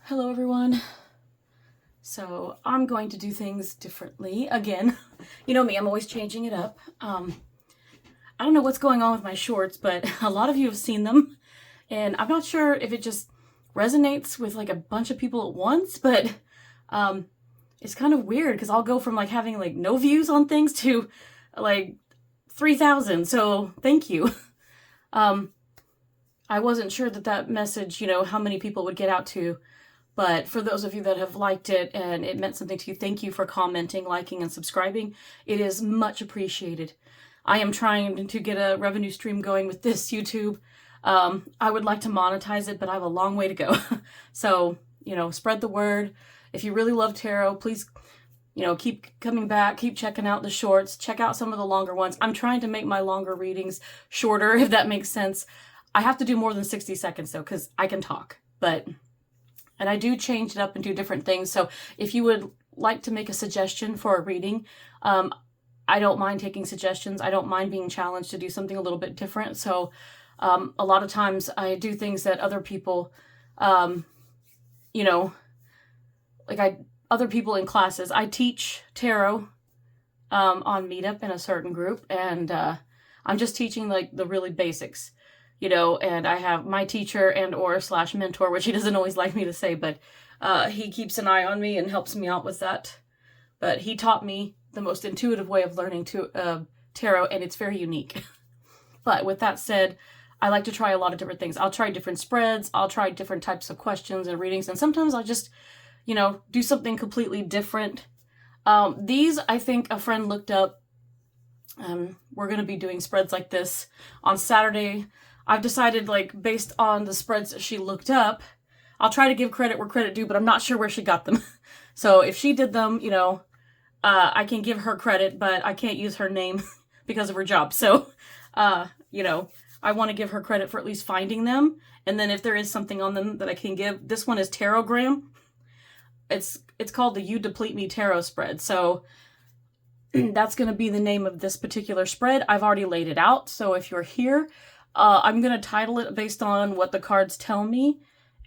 Hello everyone. So I'm going to do things differently again. You know me, I'm always changing it up. I don't know what's going on with my shorts, but a lot of you have seen them, and I'm not sure if it just resonates with like a bunch of people at once, but it's kind of weird because I'll go from like having like no views on things to like 3,000. So thank you. I wasn't sure that message, how many people would get out to. But for those of you that have liked it and it meant something to you, thank you for commenting, liking, and subscribing. It is much appreciated. I am trying to get a revenue stream going with this YouTube. I would like to monetize it, but I have a long way to go. So, spread the word. If you really love tarot, please, keep coming back, keep checking out the shorts, check out some of the longer ones. I'm trying to make my longer readings shorter, if that makes sense. I have to do more than 60 seconds though, because I can talk, and I do change it up and do different things. So if you would like to make a suggestion for a reading, I don't mind taking suggestions. I don't mind being challenged to do something a little bit different. So a lot of times I do things that other people, other people in classes. I teach tarot on Meetup in a certain group, and I'm just teaching like the really basics. And I have my teacher and or / mentor, which he doesn't always like me to say, but he keeps an eye on me and helps me out with that. But he taught me the most intuitive way of learning tarot, and it's very unique. But with that said, I like to try a lot of different things. I'll try different spreads. I'll try different types of questions and readings. And sometimes I'll just, do something completely different. These, I think a friend looked up. We're going to be doing spreads like this on Saturday. I've decided, based on the spreads that she looked up, I'll try to give credit where credit due, but I'm not sure where she got them. So if she did them, I can give her credit, but I can't use her name because of her job. So, I want to give her credit for at least finding them. And then if there is something on them that I can give, this one is Tarogram. It's called the You Deplete Me Tarot spread. So that's going to be the name of this particular spread. I've already laid it out. So if you're here, I'm going to title it based on what the cards tell me.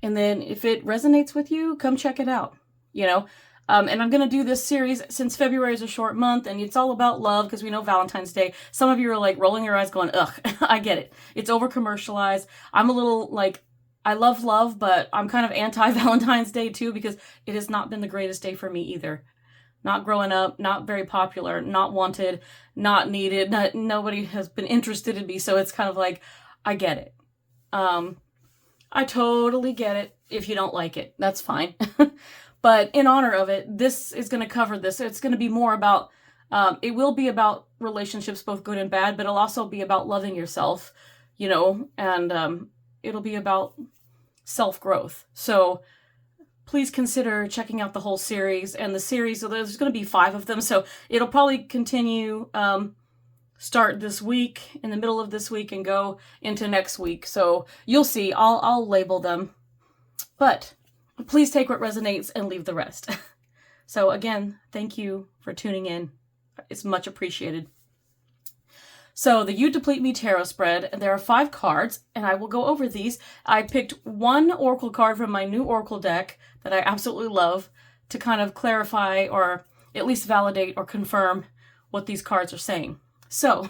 And then if it resonates with you, come check it out, and I'm going to do this series since February is a short month and it's all about love because we know Valentine's Day. Some of you are like rolling your eyes going, ugh, I get it. It's over commercialized. I'm a little I love love, but I'm kind of anti-Valentine's Day too because it has not been the greatest day for me either. Not growing up, not very popular, not wanted, not needed. Nobody has been interested in me. So it's kind of like, I get it. I totally get it. If you don't like it, that's fine. But in honor of it, this is going to cover this. It's going to be more about, it will be about relationships, both good and bad, but it'll also be about loving yourself, and it'll be about self-growth. So please consider checking out the whole series. And the series, so there's going to be 5 of them. So it'll probably continue, start this week, in the middle of this week, and go into next week. So you'll see, I'll label them. But please take what resonates and leave the rest. So again, thank you for tuning in. It's much appreciated. So the You Deplete Me Tarot spread, there are 5 cards, and I will go over these. I picked one oracle card from my new oracle deck that I absolutely love to kind of clarify or at least validate or confirm what these cards are saying. So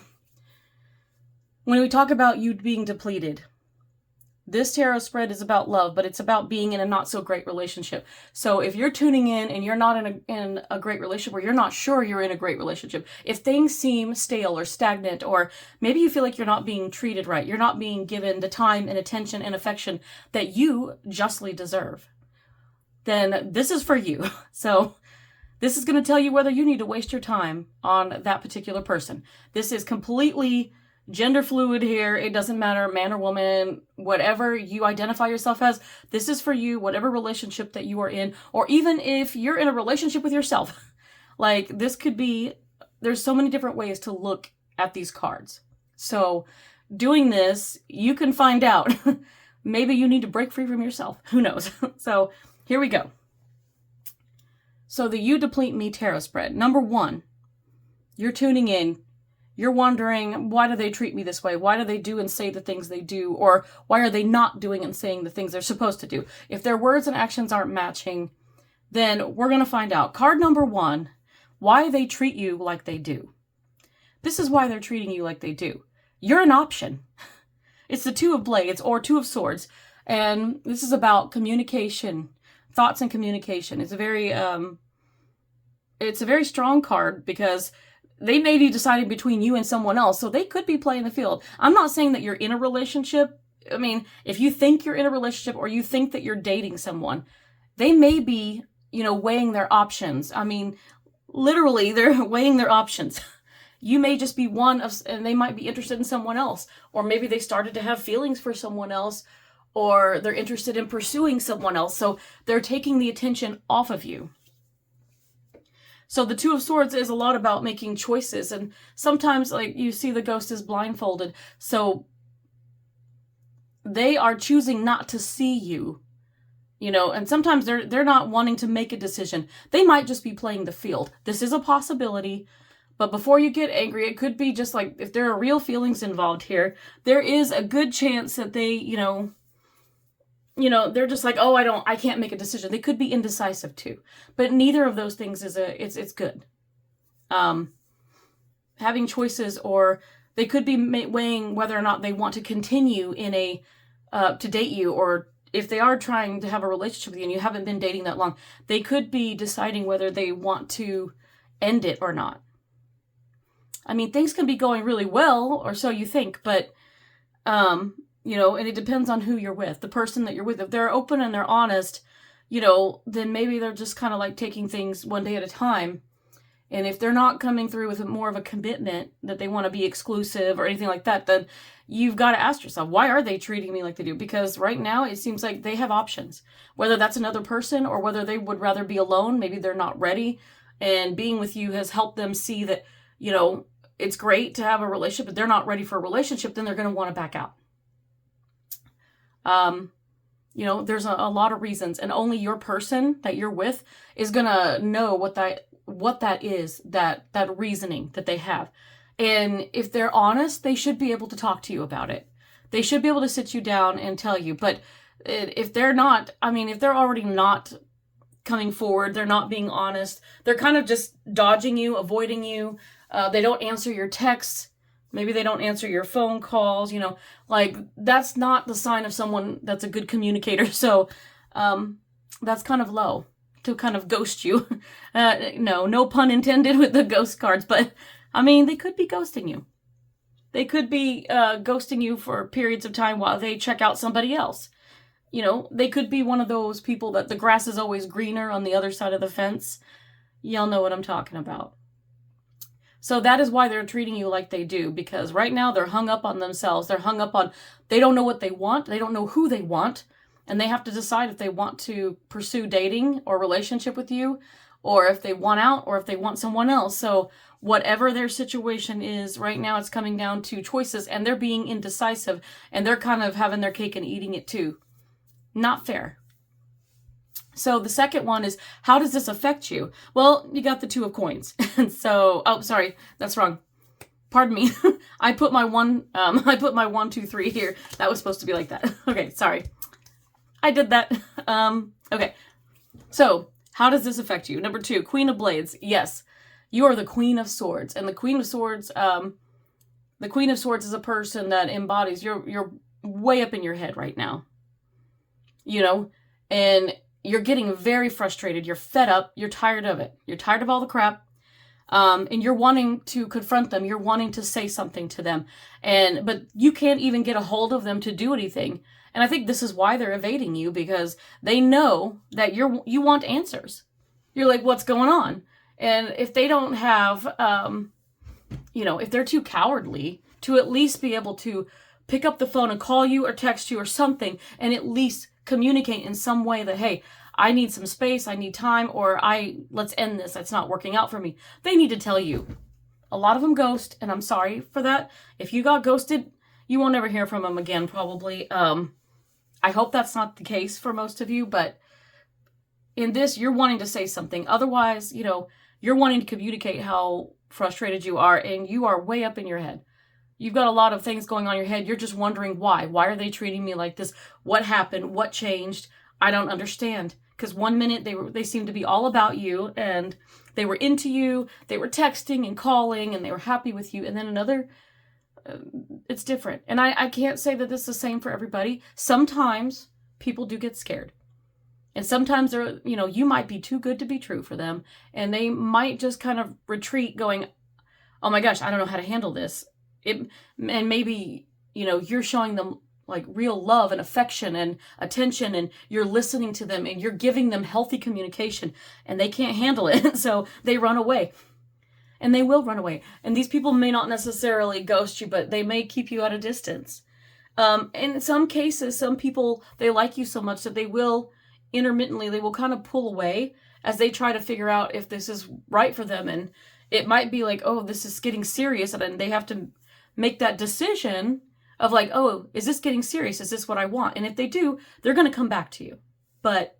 when we talk about you being depleted, this tarot spread is about love, but it's about being in a not so great relationship. So if you're tuning in and you're not in a great relationship, or you're not sure you're in a great relationship, if things seem stale or stagnant, or maybe you feel like you're not being treated right, you're not being given the time and attention and affection that you justly deserve, then this is for you. So this is going to tell you whether you need to waste your time on that particular person. This is completely gender fluid here. It doesn't matter, man or woman, whatever you identify yourself as, this is for you, whatever relationship that you are in, or even if you're in a relationship with yourself. This could be, there's so many different ways to look at these cards. So doing this, you can find out. Maybe you need to break free from yourself. Who knows? So here we go. So the You Deplete Me Tarot spread. Number 1, you're tuning in. You're wondering, why do they treat me this way? Why do they do and say the things they do? Or why are they not doing and saying the things they're supposed to do? If their words and actions aren't matching, then we're going to find out. Card number 1, why they treat you like they do. This is why they're treating you like they do. You're an option. It's the 2 of Blades or 2 of Swords. And this is about communication, thoughts and communication. It's a very strong card because they may be deciding between you and someone else. So they could be playing the field. I'm not saying that you're in a relationship. I mean, if you think you're in a relationship or you think that you're dating someone, they may be, weighing their options. I mean, literally, they're weighing their options. You may just be one of, and they might be interested in someone else. Or maybe they started to have feelings for someone else, or they're interested in pursuing someone else. So they're taking the attention off of you. So the 2 of Swords is a lot about making choices. And sometimes, like, you see the ghost is blindfolded. So they are choosing not to see you, and sometimes they're not wanting to make a decision. They might just be playing the field. This is a possibility. But before you get angry, it could be just like, if there are real feelings involved here, there is a good chance that they, they're just like, oh, I can't make a decision. They could be indecisive too. But neither of those things is it's good. Having choices, or they could be weighing whether or not they want to continue in to date you, or if they are trying to have a relationship with you and you haven't been dating that long, they could be deciding whether they want to end it or not. I mean, things can be going really well, or so you think, but, and it depends on who you're with, the person that you're with. If they're open and they're honest, then maybe they're just kind of like taking things one day at a time. And if they're not coming through with more of a commitment that they want to be exclusive or anything like that, then you've got to ask yourself, why are they treating me like they do? Because right now it seems like they have options, whether that's another person or whether they would rather be alone. Maybe they're not ready, and being with you has helped them see that, it's great to have a relationship, but they're not ready for a relationship, then they're going to want to back out. There's a lot of reasons, and only your person that you're with is going to know what that is, that reasoning that they have. And if they're honest, they should be able to talk to you about it. They should be able to sit you down and tell you. But if they're not, if they're already not coming forward, they're not being honest, they're kind of just dodging you, avoiding you. They don't answer your texts. Maybe they don't answer your phone calls, that's not the sign of someone that's a good communicator. So that's kind of low to kind of ghost you. No pun intended with the ghost cards, but they could be ghosting you. They could be ghosting you for periods of time while they check out somebody else. They could be one of those people that the grass is always greener on the other side of the fence. Y'all know what I'm talking about. So that is why they're treating you like they do, because right now they're hung up on themselves. They're hung up on, they don't know what they want. They don't know who they want. And they have to decide if they want to pursue dating or relationship with you, or if they want out, or if they want someone else. So whatever their situation is right now, it's coming down to choices, and they're being indecisive, and they're kind of having their cake and eating it too. Not fair. So the second one is, how does this affect you? Well, you got the 2 of coins. And so, oh, sorry, that's wrong. Pardon me. I put my 1, 2, 3 here. That was supposed to be like that. Okay, sorry. I did that. Okay. So how does this affect you? Number 2, Queen of Blades. Yes, you are the Queen of Swords. And the Queen of Swords, is a person that embodies, you're way up in your head right now. And you're getting very frustrated. You're fed up. You're tired of it. You're tired of all the crap. And you're wanting to confront them. You're wanting to say something to them. But you can't even get a hold of them to do anything. And I think this is why they're evading you, because they know that you want answers. You're like, what's going on? And if they don't have, if they're too cowardly to at least be able to pick up the phone and call you or text you or something, and at least communicate in some way that, hey, I need some space, I need time, or let's end this, it's not working out for me. They need to tell you. A lot of them ghost, and I'm sorry for that. If you got ghosted, you won't ever hear from them again, probably. I hope that's not the case for most of you, but in this, you're wanting to say something. Otherwise, you're wanting to communicate how frustrated you are, and you are way up in your head. You've got a lot of things going on in your head. You're just wondering why. Why are they treating me like this? What happened? What changed? I don't understand. Because one minute they seem to be all about you, and they were into you. They were texting and calling, and they were happy with you. And then another, it's different. And I can't say that this is the same for everybody. Sometimes people do get scared. And sometimes they're, you might be too good to be true for them. And they might just kind of retreat going, oh my gosh, I don't know how to handle this. And maybe, you're showing them like real love and affection and attention, and you're listening to them and you're giving them healthy communication, and they can't handle it. So they run away, and they will run away. And these people may not necessarily ghost you, but they may keep you at a distance. In some cases, some people, they like you so much that they will intermittently, they will kind of pull away as they try to figure out if this is right for them. And it might be like, oh, this is getting serious. And then they have to make that decision of like, oh, is this getting serious? Is this what I want? And if they do, they're going to come back to you. But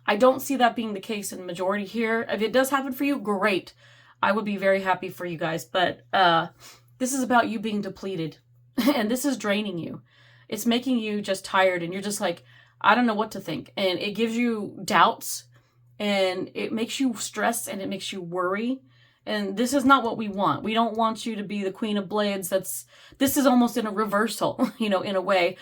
I don't see that being the case in the majority here. If it does happen for you, great. I would be very happy for you guys. But this is about you being depleted. And this is draining you. It's making you just tired. And you're just like, I don't know what to think. And it gives you doubts. And it makes you stress. And it makes you worry. And this is not what we want. We don't want you to be the Queen of Blades. This is almost in a reversal, in a way.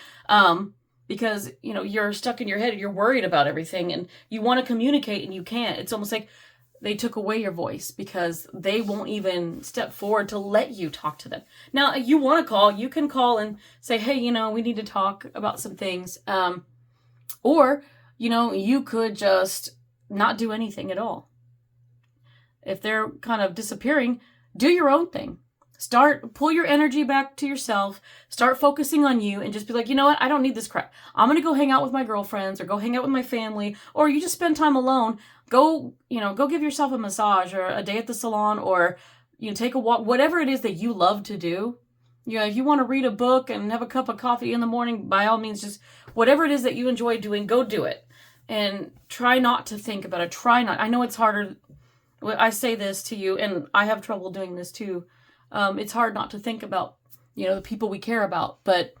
Because, you're stuck in your head and you're worried about everything and you want to communicate and you can't. It's almost like they took away your voice because they won't even step forward to let you talk to them. Now, you want to call, you can call and say, hey, we need to talk about some things. Or, you could just not do anything at all. If they're kind of disappearing, do your own thing. Pull your energy back to yourself. Start focusing on you and just be like, you know what? I don't need this crap. I'm going to go hang out with my girlfriends or go hang out with my family, or you just spend time alone. Go give yourself a massage or a day at the salon, or, take a walk, whatever it is that you love to do. If you want to read a book and have a cup of coffee in the morning, by all means, just whatever it is that you enjoy doing, go do it. And try not to think about it. I know it's harder. I say this to you, and I have trouble doing this too. It's hard not to think about, the people we care about. But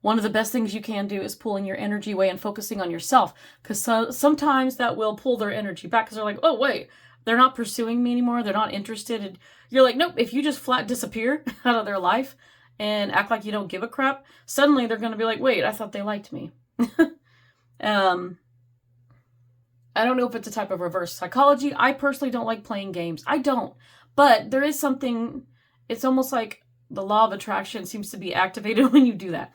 one of the best things you can do is pulling your energy away and focusing on yourself. Because sometimes that will pull their energy back because they're like, oh, wait, they're not pursuing me anymore. They're not interested. And you're like, nope, if you just flat disappear out of their life and act like you don't give a crap, suddenly they're going to be like, wait, I thought they liked me. I don't know if it's a type of reverse psychology. I personally don't like playing games. I don't. But there is something, it's almost like the law of attraction seems to be activated when you do that.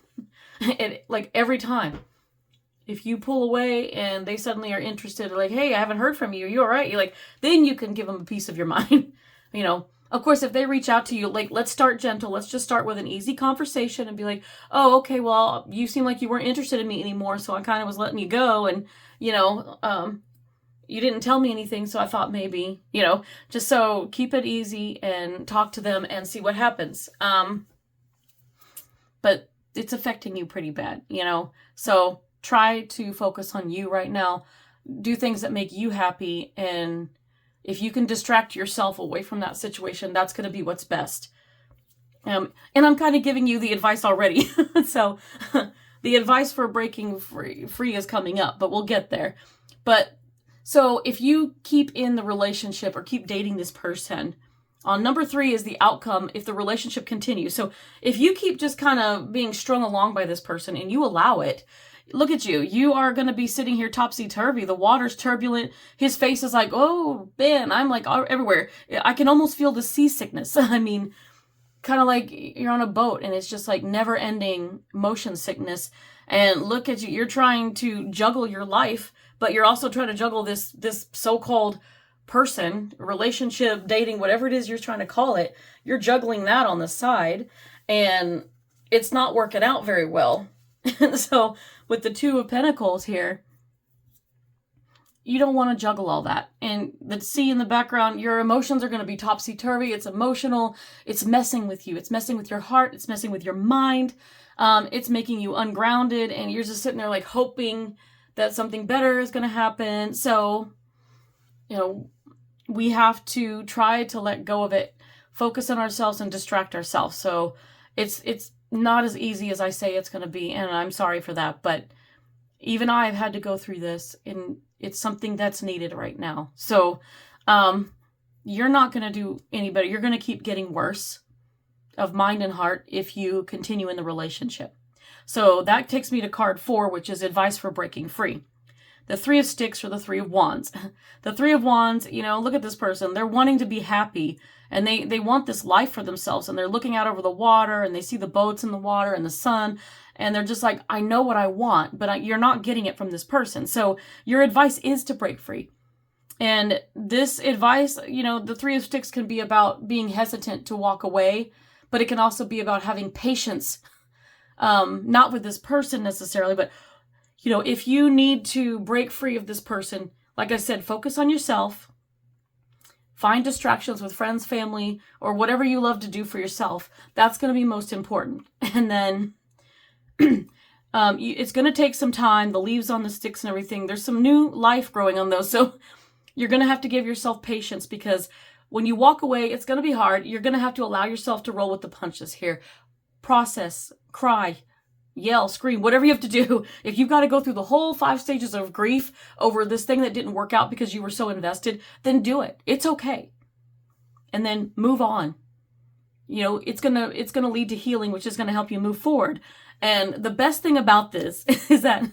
Like every time. If you pull away and they suddenly are interested, like, hey, I haven't heard from you. Are you all right? You're like, then you can give them a piece of your mind. Of course, if they reach out to you, like, let's start gentle. Let's just start with an easy conversation and be like, oh, okay, well, you seem like you weren't interested in me anymore. So I kind of was letting you go. And, you didn't tell me anything, so I thought maybe, just so keep it easy and talk to them and see what happens. But it's affecting you pretty bad, so try to focus on you right now. Do things that make you happy. And if you can distract yourself away from that situation, that's going to be what's best. And I'm kind of giving you the advice already. So the advice for breaking free is coming up, but we'll get there. So if you keep in the relationship or keep dating this person, on number 3 is the outcome if the relationship continues. So if you keep just kind of being strung along by this person and you allow it, look at you. You are going to be sitting here topsy-turvy. The water's turbulent. His face is like, oh, Ben, I'm like everywhere. I can almost feel the seasickness. I mean, kind of like you're on a boat and it's just like never-ending motion sickness. And look at you. You're trying to juggle your life, but you're also trying to juggle this so-called person, relationship, dating, whatever it is you're trying to call it. You're juggling that on the side, and it's not working out very well. So with the 2 of Pentacles here, you don't want to juggle all that. And the sea in the background, your emotions are going to be topsy-turvy. It's emotional. It's messing with you. It's messing with your heart. It's messing with your mind. It's making you ungrounded, and you're just sitting there like hoping that something better is going to happen. So, we have to try to let go of it, focus on ourselves and distract ourselves. So it's not as easy as I say it's going to be. And I'm sorry for that. But even I've had to go through this, and it's something that's needed right now. So you're not going to do any better. You're going to keep getting worse of mind and heart if you continue in the relationship. So that takes me to card 4, which is advice for breaking free. The 3 of Sticks or the 3 of Wands. The 3 of Wands, look at this person. They're wanting to be happy, and they want this life for themselves, and they're looking out over the water, and they see the boats in the water and the sun, and they're just like, I know what I want, but you're not getting it from this person. So your advice is to break free. And this advice, the 3 of Sticks can be about being hesitant to walk away, but it can also be about having patience, not with this person necessarily, but if you need to break free of this person, like I said, focus on yourself, find distractions with friends, family, or whatever you love to do for yourself. That's going to be most important. And then it's going to take some time, the leaves on the sticks and everything. There's some new life growing on those. So you're going to have to give yourself patience, because when you walk away, it's going to be hard. You're going to have to allow yourself to roll with the punches here. Process, cry, yell, scream, whatever you have to do. If you've got to go through the whole 5 stages of grief over this thing that didn't work out because you were so invested, then do it. It's okay. And then move on. It's going to lead to healing, which is going to help you move forward. And the best thing about this is that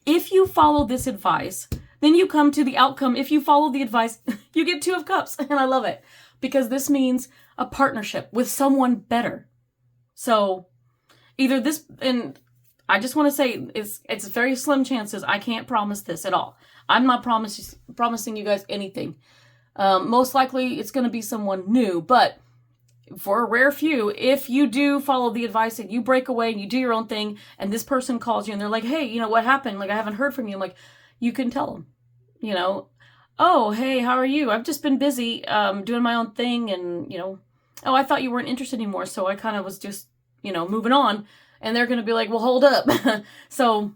if you follow this advice, then you come to the outcome. If you follow the advice, you get 2 of Cups. And I love it, because this means a partnership with someone better. So either this, and I just want to say it's very slim chances. I can't promise this at all. I'm not promising you guys anything. Most likely it's going to be someone new, but for a rare few, if you do follow the advice and you break away and you do your own thing, and this person calls you and they're like, hey, what happened? Like, I haven't heard from you. I'm like, you can tell them, oh, hey, how are you? I've just been busy doing my own thing. And, oh, I thought you weren't interested anymore. So I kind of was just, moving on. And they're going to be like, well, hold up. So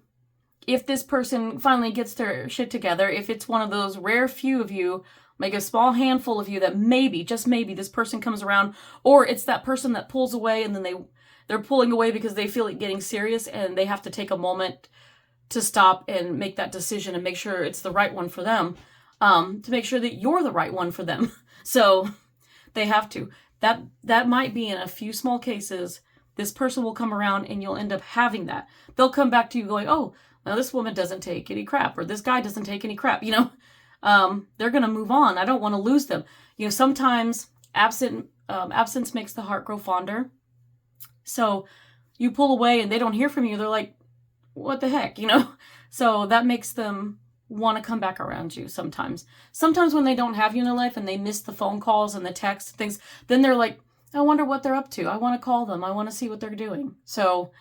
if this person finally gets their shit together, if it's one of those rare few of you, like a small handful of you that maybe, just maybe, this person comes around, or it's that person that pulls away and then they're pulling away because they feel it getting serious and they have to take a moment to stop and make that decision and make sure it's the right one for them, to make sure that you're the right one for them. So they have to. That might be in a few small cases. This person will come around and you'll end up having that. They'll come back to you going, oh, now this woman doesn't take any crap, or this guy doesn't take any crap, they're going to move on. I don't want to lose them. Sometimes absence makes the heart grow fonder. So you pull away and they don't hear from you. They're like, what the heck, So that makes them want to come back around you sometimes. Sometimes when they don't have you in their life and they miss the phone calls and the texts and things, then they're like, I wonder what they're up to. I want to call them. I want to see what they're doing. So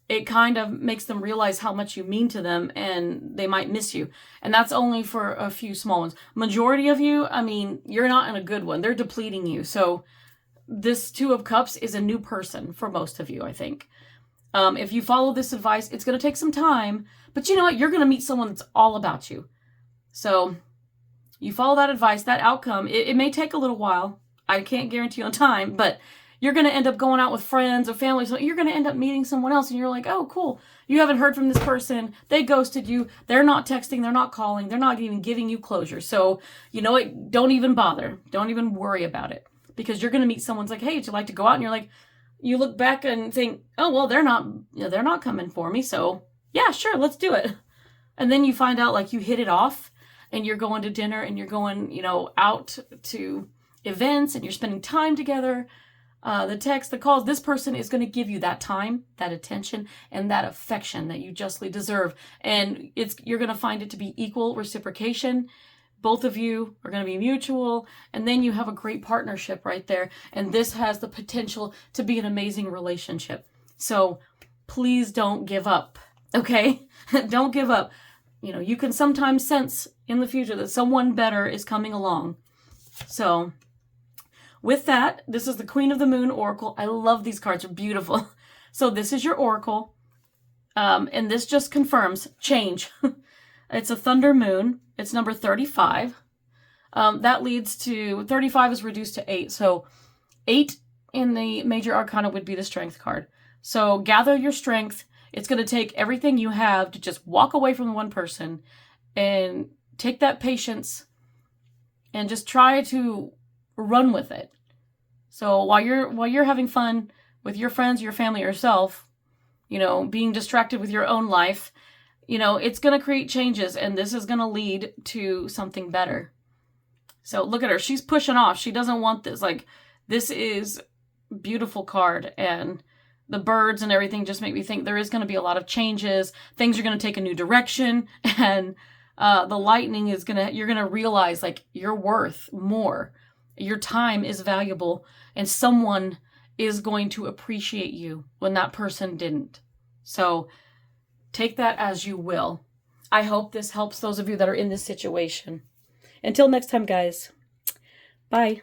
it kind of makes them realize how much you mean to them, and they might miss you. And that's only for a few small ones. Majority of you, you're not in a good one. They're depleting you. So this 2 of Cups is a new person for most of you, I think. If you follow this advice, it's going to take some time, but you know what? You're going to meet someone that's all about you. So you follow that advice, that outcome. It may take a little while. I can't guarantee on time, but you're going to end up going out with friends or family. So you're going to end up meeting someone else and you're like, oh, cool. You haven't heard from this person. They ghosted you. They're not texting. They're not calling. They're not even giving you closure. So you know what? Don't even bother. Don't even worry about it, because you're going to meet someone's like, hey, would you like to go out? And you're like, you look back and think, oh, well, they're not coming for me. So yeah, sure. Let's do it. And then you find out like you hit it off and you're going to dinner and you're going, out to events and you're spending time together. The text, the calls, this person is going to give you that time, that attention, and that affection that you justly deserve. And you're going to find it to be equal reciprocation. Both of you are going to be mutual. And then you have a great partnership right there. And this has the potential to be an amazing relationship. So please don't give up. Okay? Don't give up. You can sometimes sense in the future that someone better is coming along. So with that, this is the Queen of the Moon Oracle. I love these cards. They're beautiful. So this is your Oracle. And this just confirms change. It's a Thunder Moon. It's number 35. that leads to 35 is reduced to 8. So 8 in the major arcana would be the strength card. So gather your strength. It's going to take everything you have to just walk away from the one person and take that patience and just try to run with it. So while you're having fun with your friends, your family, yourself, you know, being distracted with your own life, you know, it's going to create changes, and this is going to lead to something better. So look at her. She's pushing off. She doesn't want this. Like, this is a beautiful card, and the birds and everything just make me think there is going to be a lot of changes. Things are going to take a new direction, and the lightning is you're going to realize, like, you're worth more. Your time is valuable, and someone is going to appreciate you when that person didn't. So take that as you will. I hope this helps those of you that are in this situation. Until next time, guys. Bye.